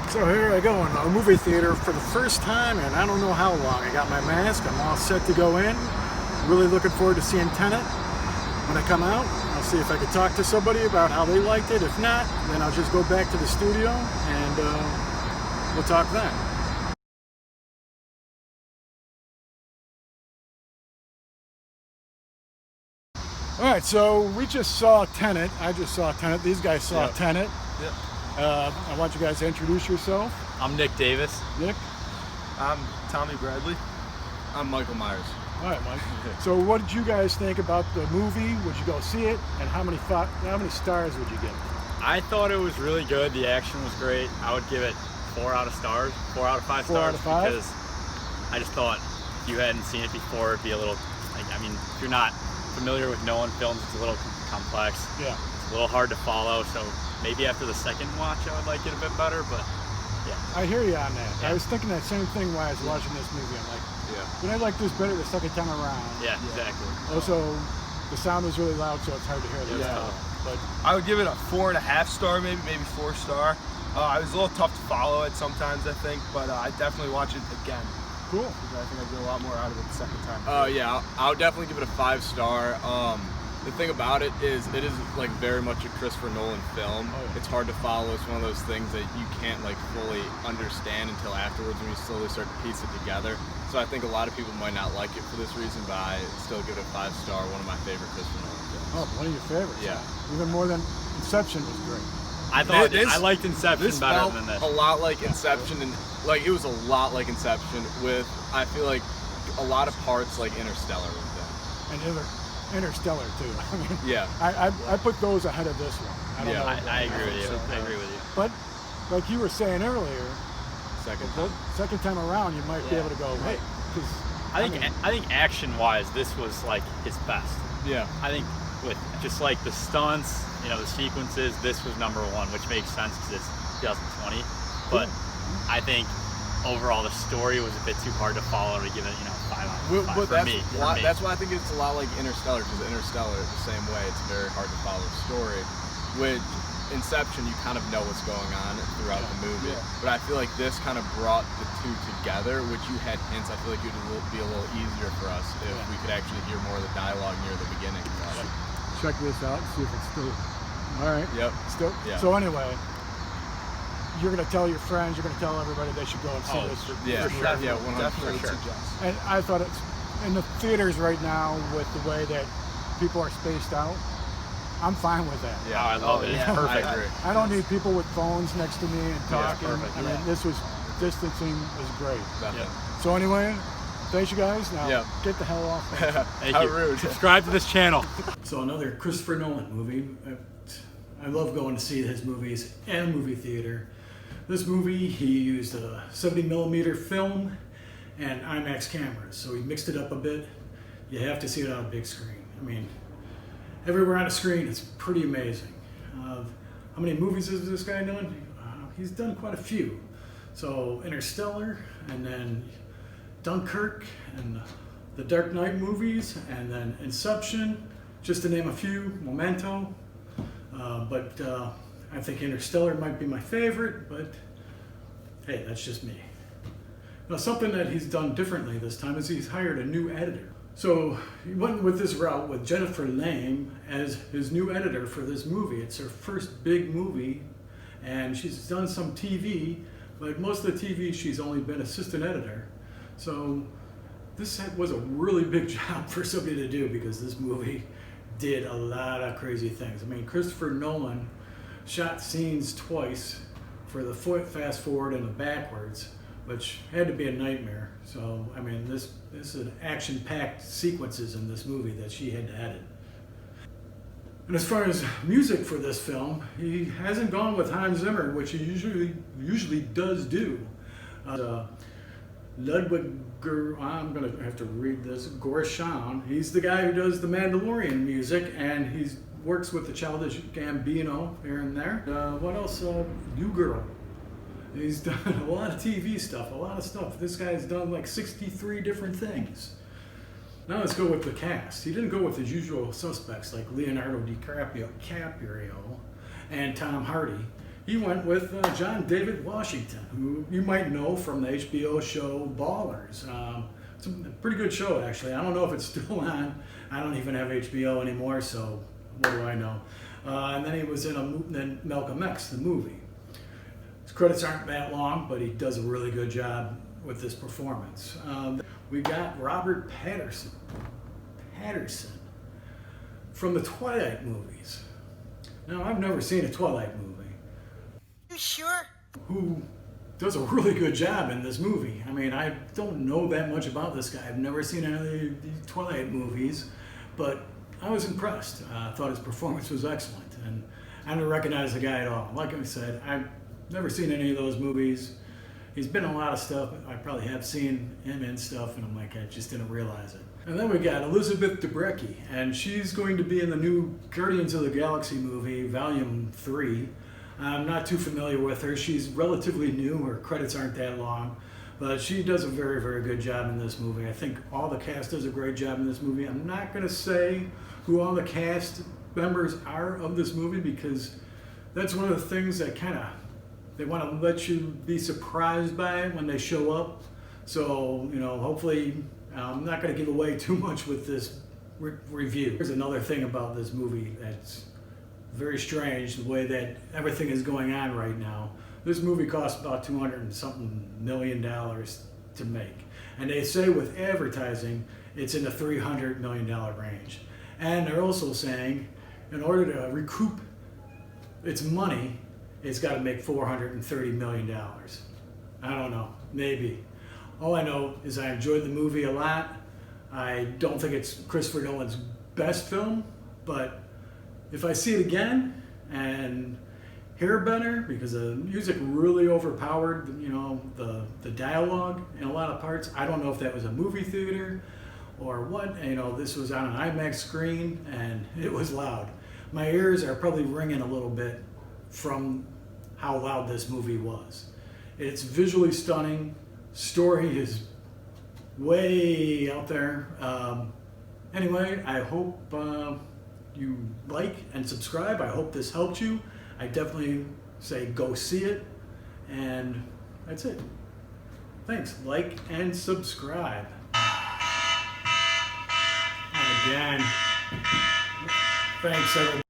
So here I go in a movie theater for the first time and I don't know how long. I got my mask, I'm all set to go in. Really looking forward to seeing Tenet. When I come out, I'll see if I can talk to somebody about how they liked it. If not, then I'll just go back to the studio and we'll talk then. Alright, so we just saw Tenet. I just saw Tenet. These guys saw Tenet. Yep. I want you guys to introduce yourself. I'm Nick Davis. Nick? I'm Tommy Bradley. I'm Michael Myers. All right, Mike. So what did you guys think about the movie? Would you go see it? And how many stars would you give it? I thought it was really good. The action was great. I would give it 4 out of 5 stars. 4 out of 5? Because I just thought if you hadn't seen it before, it'd be a little, if you're not familiar with Nolan films, it's a little complex. Yeah. It's a little hard to follow, so maybe after the second watch I would like it a bit better, but yeah. I hear you on that. Yeah. I was thinking that same thing while I was watching this movie. I'm like, did I like this better the second time around? Yeah, exactly. Also, the sound was really loud, so it's hard to hear. But I would give it a 4.5 star, maybe 4 star. It was a little tough to follow it sometimes, I think, but I definitely watch it again. Cool. Because I think I get a lot more out of it the second time. Yeah, I would definitely give it a 5 star. The thing about it is like very much a Christopher-Nolan film. Oh, yeah. It's hard to follow. It's one of those things that you can't like fully understand until afterwards when you slowly start to piece it together. So I think a lot of people might not like it for this reason, but I still give it a 5 star. One of my favorite Christopher-Nolan films. oh, one of your favorites. Yeah. Even more than Inception was great. I thought I liked Inception This better felt than this. a lot like Inception, and like it was a lot like Inception with I feel like a lot of parts like Interstellar with them. And Interstellar too. I mean, Yeah. I put those ahead of this one. I don't know. I agree with you. I agree with you. But like you were saying earlier, Second. second time around you might be able to go, hey, because I think action-wise, this was like his best. Yeah. I think with just like the stunts, the sequences, this was number 1, which makes sense because it's 2020. But I think overall the story was a bit too hard to follow to give it, 5 out of 5 But for me. that's why I think it's a lot like Interstellar, because Interstellar is the same way. It's a very hard to follow story. With Inception, you kind of know what's going on throughout the movie. Yeah. But I feel like this kind of brought the two together, which you had hints. I feel like it would be a little easier for us if we could actually hear more of the dialogue near the beginning. check this out, see if it's still all right. Yep. Still. Yeah. So anyway, you're gonna tell your friends, you're gonna tell everybody they should go and see this. Yeah. for sure. Yeah. 100%. Definitely suggest. And I thought it's in the theaters right now with the way that people are spaced out. I'm fine with that. Oh, I love it. It's yeah. perfect. I agree. I don't need people with phones next to me and talking. perfect. I mean, this was distancing was great. Definitely. So anyway, thanks you guys. Now get the hell off. Thank How you. rude. Subscribe to this channel. So another Christopher Nolan movie. I love going to see his movies in a movie theater. This movie, he used a 70mm film and IMAX cameras, so he mixed it up a bit. You have to see it on a big screen. I mean, everywhere on a screen, it's pretty amazing. How many movies has this guy done? He's done quite a few. So Interstellar, and then Dunkirk, and the Dark Knight movies, and then Inception, just to name a few, Memento. But I think Interstellar might be my favorite, but hey, that's just me. Now, something that he's done differently this time is he's hired a new editor. So he went with this route with Jennifer Lame as his new editor for this movie. It's her first big movie, and she's done some TV, but most of the TV she's only been assistant editor. So this was a really big job for somebody to do, because this movie did a lot of crazy things. I mean, Christopher Nolan shot scenes twice for the fast forward and the backwards, which had to be a nightmare. So, I mean, this is action-packed sequences in this movie that she had to edit. And as far as music for this film, he hasn't gone with Hans Zimmer, which he usually does do. Ludwig, I'm going to have to read this, Gorshan. He's the guy who does the Mandalorian music, and he works with the Childish Gambino here and there. What else? You Girl. He's done a lot of TV stuff, a lot of stuff. This guy's done like 63 different things. Now let's go with the cast. He didn't go with his usual suspects like Leonardo DiCaprio and Tom Hardy. he went with John David Washington, who you might know from the HBO show Ballers. It's a pretty good show, actually. I don't know if it's still on. I don't even have HBO anymore, so what do I know? And then he was in Malcolm X, the movie. His credits aren't that long, but he does a really good job with this performance. We got Robert-pattison from the Twilight movies. Now, I've never seen a Twilight movie. You sure? Who does a really good job in this movie. I mean, I don't know that much about this guy. I've never seen any of the Twilight movies, but I was impressed. I thought his performance was excellent, and I didn't recognize the guy at all. Like I said, I've never seen any of those movies. He's been in a lot of stuff. I probably have seen him in stuff, and I'm like, I just didn't realize it. And then we got Elizabeth Debicki, and she's going to be in the new Guardians of the Galaxy movie, Volume 3. I'm not too familiar with her. She's relatively new. Her credits aren't that long, but she does a very, very good job in this movie. I think all the cast does a great job in this movie. I'm not going to say who all the cast members are of this movie, because that's one of the things that they want to let you be surprised by when they show up. So, hopefully I'm not going to give away too much with this review. There's another thing about this movie that's very strange, the way that everything is going on right now. This movie cost about $200 and something million to make. And they say with advertising, it's in the $300 million range. And they're also saying, in order to recoup its money, it's got to make $430 million. I don't know, maybe. All I know is I enjoyed the movie a lot. I don't think it's Christopher Nolan's best film, but if I see it again and hear better, because the music really overpowered, the dialogue in a lot of parts. I don't know if that was a movie theater or what. This was on an IMAX screen and it was loud. My ears are probably ringing a little bit from how loud this movie was. It's visually stunning. Story is way out there. Anyway, I hope you like and subscribe. I hope this helped you. I definitely say go see it, and that's it. Thanks. Like and subscribe. And again, thanks everybody.